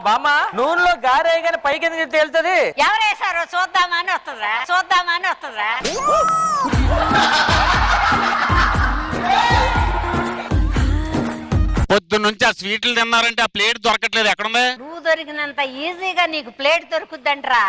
బామ్మ నూనెలో గారే గాని పైకి ఎందుకు తేలుతుంది? ఎవరేసారో చూద్దామని వస్తుందా? చూద్దామని వస్తుందా? పొద్దున్నుంచి ఆ స్వీట్లు తిన్నారంటే ఆ ప్లేట్ దొరకట్లేదు, ఎక్కడుంది? నువ్వు దొరికినంత ఈజీగా నీకు ప్లేట్ దొరుకుద్దంట్రా.